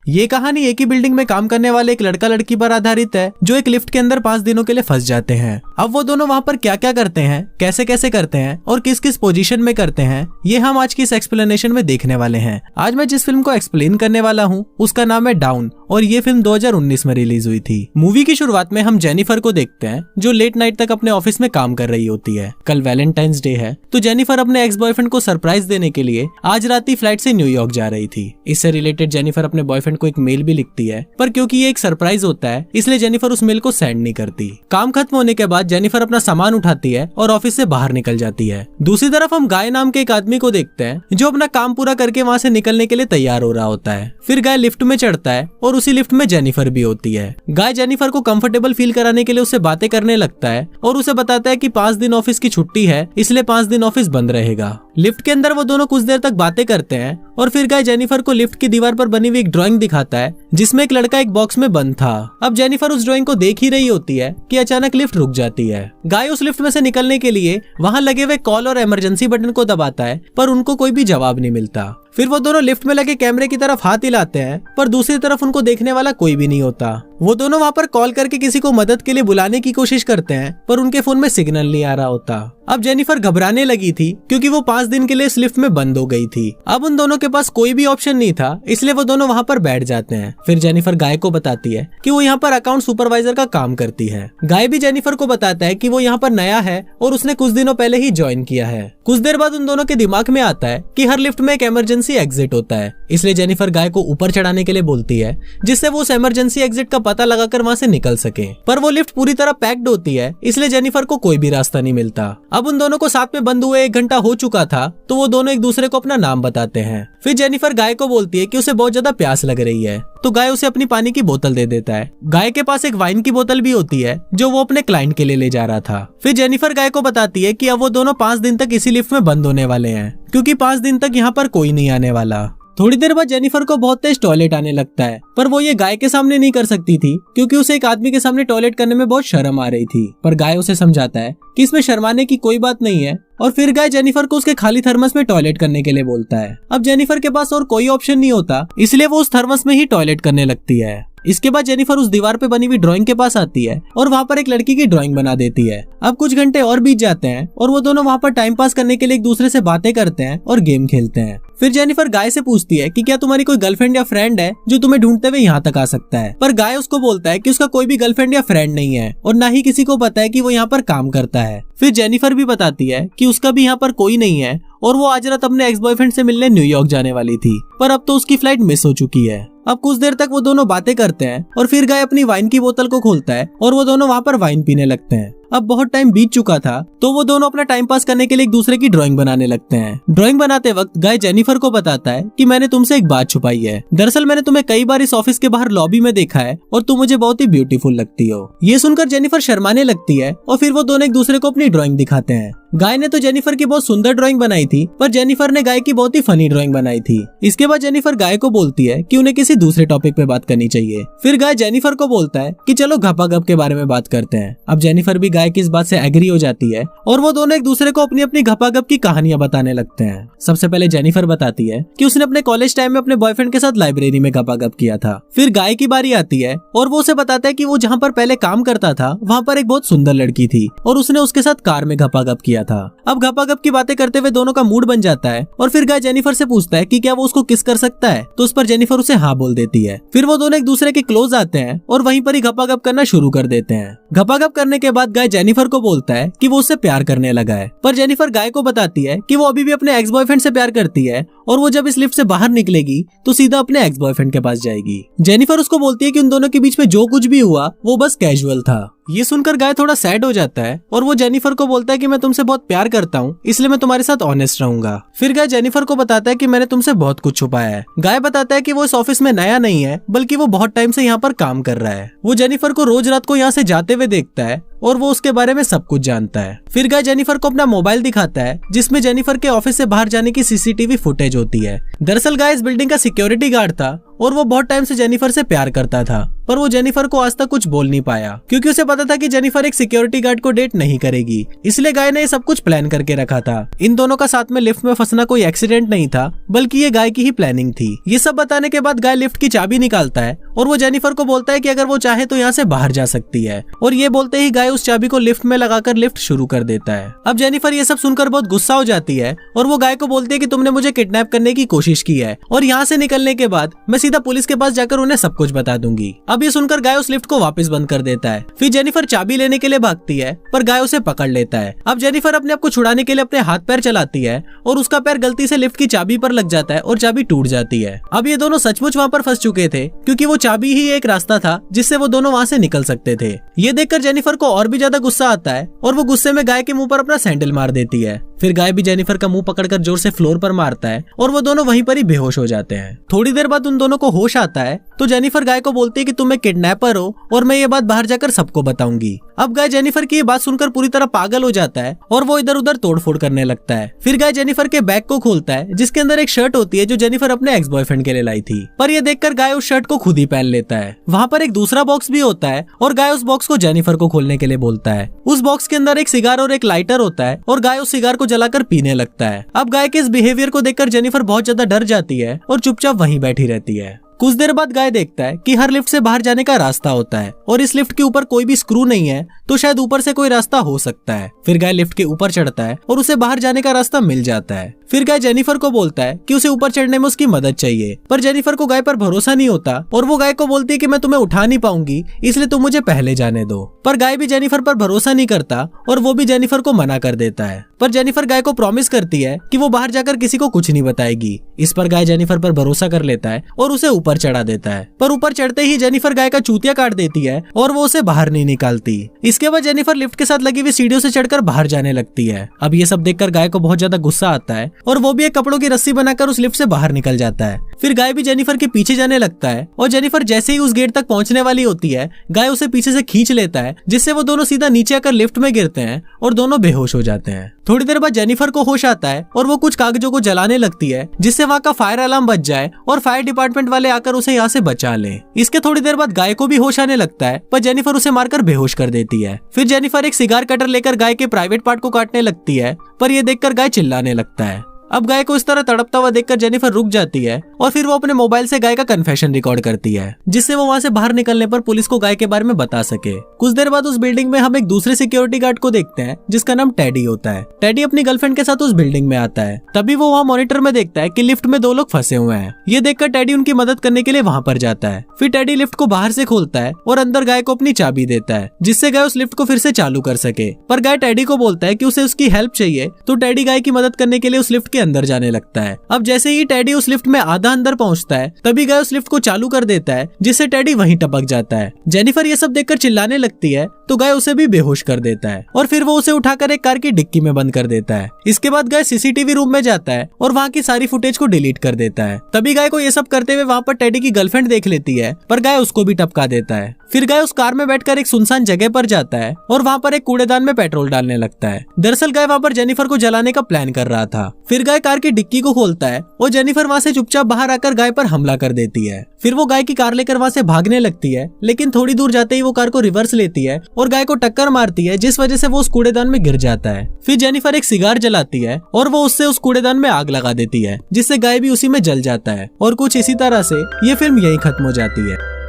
ये कहानी एक ही बिल्डिंग में काम करने वाले एक लड़का लड़की पर आधारित है जो एक लिफ्ट के अंदर 5 दिनों के लिए फंस जाते हैं। अब वो दोनों वहाँ पर क्या क्या करते हैं, कैसे कैसे करते हैं और किस किस पोजीशन में करते हैं, ये हम आज की इस एक्सप्लेनेशन में देखने वाले हैं। आज मैं जिस फिल्म को एक्सप्लेन करने वाला हूँ उसका नाम है डाउन और ये फिल्म 2019 में रिलीज हुई थी। मूवी की शुरुआत में हम जेनिफर को देखते हैं जो लेट नाइट तक अपने ऑफिस में काम कर रही होती है। कल वैलेंटाइंस डे है तो जेनिफर अपने एक्स बॉयफ्रेंड को सरप्राइज देने के लिए आज रात ही फ्लाइट से न्यूयॉर्क जा रही थी। इससे रिलेटेड जेनिफर अपने बॉयफ्रेंड को एक मेल भी लिखती है, पर क्योंकि ये एक सरप्राइज होता है इसलिए जेनिफर उस मेल को सेंड नहीं करती। काम खत्म होने के बाद जेनिफर अपना सामान उठाती है और ऑफिस से बाहर निकल जाती है। दूसरी तरफ हम गाय नाम के एक आदमी को देखते हैं जो अपना काम पूरा करके वहाँ से निकलने के लिए तैयार हो रहा होता है। फिर गाय लिफ्ट में चढ़ता है और उसी लिफ्ट में जेनिफर भी होती है। गाय जेनिफर को कंफर्टेबल फील कराने के लिए उससे बातें करने लगता है और उसे बताता है कि 5 दिन ऑफिस की छुट्टी है इसलिए 5 दिन ऑफिस बंद रहेगा। लिफ्ट के अंदर वो दोनों कुछ देर तक बातें करते हैं और फिर गाय जेनिफर को लिफ्ट की दीवार पर बनी हुई एक ड्राइंग दिखाता है जिसमें एक लड़का एक बॉक्स में बंद था। अब जेनिफर उस ड्राइंग को देख ही रही होती है कि अचानक लिफ्ट रुक जाती है। गाय उस लिफ्ट में से निकलने के लिए वहां लगे हुए कॉल और इमरजेंसी बटन को दबाता है पर उनको कोई भी जवाब नहीं मिलता। फिर वो दोनों लिफ्ट में लगे कैमरे की तरफ हाथ हिलाते हैं पर दूसरी तरफ उनको देखने वाला कोई भी नहीं होता। वो दोनों वहाँ पर कॉल करके किसी को मदद के लिए बुलाने की कोशिश करते हैं पर उनके फोन में सिग्नल नहीं आ रहा होता। अब जेनिफर घबराने लगी थी क्योंकि वो 5 दिन के लिए इस लिफ्ट में बंद हो गई थी। अब उन दोनों के पास कोई भी ऑप्शन नहीं था इसलिए वो दोनों वहाँ पर बैठ जाते हैं। फिर जेनिफर गाय को बताती है कि वो यहाँ पर अकाउंट सुपरवाइजर का काम करती है। गाय भी जेनिफर को बताता है कि वो यहाँ पर नया है और उसने कुछ दिनों पहले ही ज्वाइन किया है। कुछ देर बाद उन दोनों के दिमाग में आता है कि हर लिफ्ट में एक इमरजेंसी एग्जिट होता है, इसलिए जेनिफर गाय को ऊपर चढ़ाने के लिए बोलती है जिससे वो उस इमरजेंसी एग्जिट का पता लगाकर वहाँ से निकल सके। पर वो लिफ्ट पूरी तरह पैक्ड होती है इसलिए जेनिफर को कोई भी रास्ता नहीं मिलता। अब उन दोनों को साथ में बंद हुए 1 घंटा हो चुका था तो वो दोनों एक दूसरे को अपना नाम बताते हैं। फिर जेनिफर गाय को बोलती है कि उसे बहुत ज्यादा प्यास लग रही है तो गाय उसे अपनी पानी की बोतल दे देता है। गाय के पास एक वाइन की बोतल भी होती है जो वो अपने क्लाइंट के लिए ले जा रहा था। फिर जेनिफर गाय को बताती है कि अब वो दोनों 5 दिन तक इसी लिफ्ट में बंद होने वाले हैं क्योंकि 5 दिन तक यहाँ पर कोई नहीं आने वाला। थोड़ी देर बाद जेनिफर को बहुत तेज टॉयलेट आने लगता है पर वो ये गाय के सामने नहीं कर सकती थी क्योंकि उसे एक आदमी के सामने टॉयलेट करने में बहुत शर्म आ रही थी। पर गाय उसे समझाता है कि इसमें शर्माने की कोई बात नहीं है और फिर गाय जेनिफर को उसके खाली थर्मस में टॉयलेट करने के लिए बोलता है। अब जेनिफर के पास और कोई ऑप्शन नहीं होता इसलिए वो उस थर्मस में ही टॉयलेट करने लगती है। इसके बाद जेनिफर उस दीवार पे बनी हुई ड्राइंग के पास आती है और वहाँ पर एक लड़की की ड्राइंग बना देती है। अब कुछ घंटे और बीत जाते हैं और वो दोनों वहाँ पर टाइम पास करने के लिए एक दूसरे से बातें करते हैं और गेम खेलते हैं। फिर जेनिफर गाय से पूछती है कि क्या तुम्हारी कोई गर्लफ्रेंड या फ्रेंड है जो तुम्हें ढूंढते हुए यहाँ तक आ सकता है। पर गाय उसको बोलता है कि उसका कोई भी गर्लफ्रेंड या फ्रेंड नहीं है और ना ही किसी को पता है कि वो यहाँ पर काम करता है। फिर जेनिफर भी बताती है कि उसका भी यहाँ पर कोई नहीं है और वो आज रात अपने एक्स बॉयफ्रेंड से मिलने न्यूयॉर्क जाने वाली थी पर अब तो उसकी फ्लाइट मिस हो चुकी है। अब कुछ देर तक वो दोनों बातें करते हैं और फिर गाय अपनी वाइन की बोतल को खोलता है और वो दोनों वहाँ पर वाइन पीने लगते हैं। अब बहुत टाइम बीत चुका था तो वो दोनों अपना टाइम पास करने के लिए एक दूसरे की ड्राइंग बनाने लगते हैं। ड्राइंग बनाते वक्त गाय जेनिफर को बताता है कि मैंने तुमसे एक बात छुपाई है। दरअसल मैंने तुम्हें कई बार इस ऑफिस के बाहर लॉबी में देखा है और तुम मुझे बहुत ही ब्यूटीफुल लगती हो। ये सुनकर जेनिफर शर्माने लगती है और फिर वो दोनों एक दूसरे को अपनी ड्राइंग दिखाते हैं। गाय ने तो जेनिफर की बहुत सुंदर ड्राइंग बनाई थी पर जेनिफर ने गाय की बहुत ही फनी ड्राइंग बनाई थी। इसके बाद जेनिफर गाय को बोलती है कि उन्हें किसी दूसरे टॉपिक पे बात करनी चाहिए। फिर गाय जेनिफर को बोलता है कि चलो घपाघप के बारे में बात करते हैं। अब जेनिफर भी गाय की इस बात से एग्री हो जाती है और वो दोनों एक दूसरे को अपनी अपनी घपाघप की कहानियां बताने लगते हैं। सबसे पहले जेनिफर बताती है कि उसने अपने कॉलेज टाइम में अपने बॉयफ्रेंड के साथ लाइब्रेरी में घपाघप किया था। फिर गाय की बारी आती है और वो उसे बताता है कि वो जहाँ पर पहले काम करता था वहाँ पर एक बहुत सुंदर लड़की थी और उसने उसके साथ कार में घपाघप किया था। अब घपाघप की बातें करते हुए दोनों का मूड बन जाता है और फिर गाय जेनिफर से पूछता है कि क्या वो उसको किस कर सकता है तो उस पर जेनिफर उसे हाँ बोल देती है। फिर वो दोनों एक दूसरे के क्लोज आते हैं और वहीं पर ही घपाघप करना शुरू कर देते हैं। घपाघप करने के बाद गाय जेनिफर को बोलता है कि वो उससे प्यार करने लगा है पर जेनिफर गाय को बताती है कि वो अभी भी अपने एक्स बॉयफ्रेंड से प्यार करती है और वो जब इस लिफ्ट से बाहर निकलेगी तो सीधा अपने एक्स बॉयफ्रेंड के पास जाएगी। जेनिफर उसको बोलती है कि उन दोनों के बीच में जो कुछ भी हुआ वो बस कैजुअल था। ये सुनकर गाय थोड़ा सैड हो जाता है और वो जेनिफर को बोलता है कि मैं तुमसे बहुत प्यार करता हूँ इसलिए मैं तुम्हारे साथ ऑनेस्ट रहूंगा। फिर गाय जेनिफर को बताता है कि मैंने तुमसे बहुत कुछ छुपाया है। गाय बताता है कि वो इस ऑफिस में नया नहीं है बल्कि वो बहुत टाइम से यहाँ पर काम कर रहा है। वो जेनिफर को रोज रात को यहाँ से जाते हुए देखता है और वो उसके बारे में सब कुछ जानता है। फिर गाय जेनिफर को अपना मोबाइल दिखाता है जिसमें जेनिफर के ऑफिस से बाहर जाने की सीसीटीवी फुटेज होती है। दरअसल गाय इस बिल्डिंग का सिक्योरिटी गार्ड था और वो बहुत टाइम से जेनिफर से प्यार करता था पर वो जेनिफर को आज तक कुछ बोल नहीं पाया, क्योंकि उसे पता था कि जेनिफर एक सिक्योरिटी गार्ड को डेट नहीं करेगी। इसलिए गाय ने ये सब कुछ प्लान करके रखा था। इन दोनों का साथ में लिफ्ट में फंसना कोई एक्सीडेंट नहीं था, बल्कि ये गाय की ही प्लानिंग थी। ये सब बताने के बाद गाय लिफ्ट की चाबी निकालता है और वो जेनिफर को बोलता है कि अगर वो चाहे तो यहाँ से बाहर जा सकती है। और ये बोलते ही गाय उस चाबी को लिफ्ट में लगाकर लिफ्ट शुरू कर देता है। अब जेनिफर ये सब सुनकर बहुत गुस्सा हो जाती है और वो गाय को बोलती है कि तुमने मुझे किडनैप करने की कोशिश की है और यहाँ से निकलने के बाद मैं सीधा पुलिस के पास जाकर उन्हें सब कुछ बता दूंगी। अब ये सुनकर गाय उस लिफ्ट को वापस बंद कर देता है। फिर जेनिफर चाबी लेने के लिए भागती है, पर गाय उसे पकड़ लेता है। अब जेनिफर अपने आप को छुड़ाने के लिए अपने हाथ पैर चलाती है और उसका पैर गलती से लिफ्ट की चाबी पर लग जाता है और चाबी टूट जाती है। अब ये दोनों सचमुच वहाँ पर फंस चुके थे, क्योंकि वो चाबी ही एक रास्ता था जिससे वो दोनों वहाँ से निकल सकते थे। ये देखकर जेनिफर को और भी ज्यादा गुस्सा आता है और वो गुस्से में गाय के मुंह पर अपना सैंडल मार देती है। फिर गाय भी जेनिफर का मुंह पकड़कर जोर से फ्लोर पर मारता है और वो दोनों वहीं पर ही बेहोश हो जाते हैं। थोड़ी देर बाद उन दोनों को होश आता है तो जेनिफर गाय को बोलती है कि तुम एक किडनैपर हो और मैं ये बात बाहर जाकर सबको बताऊंगी। अब गाय जेनिफर की ये बात सुनकर पूरी तरह पागल हो जाता है और वो इधर उधर तोड़फोड़ करने लगता है। फिर गाय जेनिफर के बैग को खोलता है, जिसके अंदर एक शर्ट होती है जो जेनिफर अपने एक्स बॉयफ्रेंड के लिए लाई थी। पर ये देखकर गाय उस शर्ट को खुद ही पहन लेता है। वहाँ पर एक दूसरा बॉक्स भी होता है और गाय उस बॉक्स को जेनिफर को खोलने के लिए बोलता है। उस बॉक्स के अंदर एक सिगार और एक लाइटर होता है और गाय उस सिगार को जलाकर पीने लगता है। अब गाय के इस बिहेवियर को देखकर जेनिफर बहुत ज्यादा डर जाती है और चुपचाप वहीं बैठी रहती है। कुछ देर बाद गाय देखता है कि हर लिफ्ट से बाहर जाने का रास्ता होता है और इस लिफ्ट के ऊपर कोई भी स्क्रू नहीं है, तो शायद ऊपर से कोई रास्ता हो सकता है। फिर गाय लिफ्ट के ऊपर चढ़ता है और उसे बाहर जाने का रास्ता मिल जाता है। फिर गाय जेनिफर को बोलता है कि उसे ऊपर चढ़ने में उसकी मदद चाहिए, पर जेनिफर को गाय पर भरोसा नहीं होता और वो गाय को बोलती है कि मैं तुम्हें उठा नहीं पाऊंगी, इसलिए तुम मुझे पहले जाने दो। पर गाय भी जेनिफर पर भरोसा नहीं करता और वो भी जेनिफर को मना कर देता है। पर जेनिफर गाय को प्रॉमिस करती है कि वो बाहर जाकर किसी को कुछ नहीं बताएगी। इस पर गाय जेनिफर पर भरोसा कर लेता है और उसे ऊपर चढ़ा देता है। पर ऊपर चढ़ते ही जेनिफर गाय का चूतिया काट देती है और वो उसे बाहर नहीं निकालती। इसके बाद जेनिफर लिफ्ट के साथ लगी हुई सीढ़ियों से चढ़कर बाहर जाने लगती है। अब ये सब देखकर गाय को बहुत ज्यादा गुस्सा आता है और वो भी एक कपड़ों की रस्सी बनाकर उस लिफ्ट से बाहर निकल जाता है। फिर गाय भी जेनिफर के पीछे जाने लगता है और जेनिफर जैसे ही उस गेट तक पहुंचने वाली होती है, गाय उसे पीछे से खींच लेता है, जिससे वो दोनों सीधा नीचे आकर लिफ्ट में गिरते हैं और दोनों बेहोश हो जाते हैं। थोड़ी देर बाद जेनिफर को होश आता है और वो कुछ कागजों को जलाने लगती है, जिससे वहाँ का फायर अलार्म बज जाए और फायर डिपार्टमेंट वाले आकर उसे यहाँ से बचा ले। इसके थोड़ी देर बाद गाय को भी होश आने लगता है, पर जेनिफर उसे मारकर बेहोश कर देती है। फिर जेनिफर एक सिगार कटर लेकर गाय के प्राइवेट पार्ट को काटने लगती है, पर यह देखकर गाय चिल्लाने लगता है। अब गाय को इस तरह तड़पता हुआ देखकर जेनिफर रुक जाती है और फिर वो अपने मोबाइल से गाय का कन्फेशन रिकॉर्ड करती है, जिससे वो वहाँ से बाहर निकलने पर पुलिस को गाय के बारे में बता सके। कुछ देर बाद उस बिल्डिंग में हम एक दूसरे सिक्योरिटी गार्ड को देखते हैं, जिसका नाम टेडी होता है। टेडी अपनी गर्लफ्रेंड के साथ उस बिल्डिंग में आता है। तभी वो वहाँ मॉनिटर में देखता है कि लिफ्ट में 2 लोग फंसे हुए हैं। ये देखकर टेडी उनकी मदद करने के लिए वहाँ पर जाता है। फिर टेडी लिफ्ट को बाहर से खोलता है और अंदर गाय को अपनी चाबी देता है, जिससे गाय उस लिफ्ट को फिर से चालू कर सके। पर गाय टेडी को बोलता है कि उसे उसकी हेल्प चाहिए, तो टेडी गाय की मदद करने के लिए उस लिफ्ट के अंदर जाने लगता है। अब जैसे ही टेडी उस लिफ्ट में आधा अंदर पहुंचता है, तभी गाय उस लिफ्ट को चालू कर देता है, जिससे टेडी वहीं टपक जाता है। जेनिफर ये सब देखकर चिल्लाने लगती है, तो गाय उसे भी बेहोश कर देता है और फिर वो उसे उठाकर एक कार की डिक्की में बंद कर देता है। इसके बाद गाय सीसीटीवी रूम में जाता है और वहाँ की सारी फुटेज को डिलीट कर देता है। तभी गाय को ये सब करते हुए वहाँ पर टेडी की गर्लफ्रेंड देख लेती है, पर गाय उसको भी टपका देता है। फिर गाय उस कार में बैठकर एक सुनसान जगह पर जाता है और वहाँ पर एक कूड़ेदान में पेट्रोल डालने लगता है। दरअसल गाय वहाँ पर जेनिफर को जलाने का प्लान कर रहा था। फिर गाय कार की डिक्की को खोलता है और जेनिफर वहाँ से चुपचाप बाहर आकर गाय पर हमला कर देती है। फिर वो गाय की कार लेकर वहाँ से भागने लगती है, लेकिन थोड़ी दूर जाते ही वो कार को रिवर्स लेती है और गाय को टक्कर मारती है, जिस वजह से वो उस कूड़ेदान में गिर जाता है। फिर जेनिफर एक सिगार जलाती है और वो उससे उस कूड़ेदान में आग लगा देती है, जिससे गाय भी उसी में जल जाता है। और कुछ इसी तरह से ये फिल्म यहीं खत्म हो जाती है।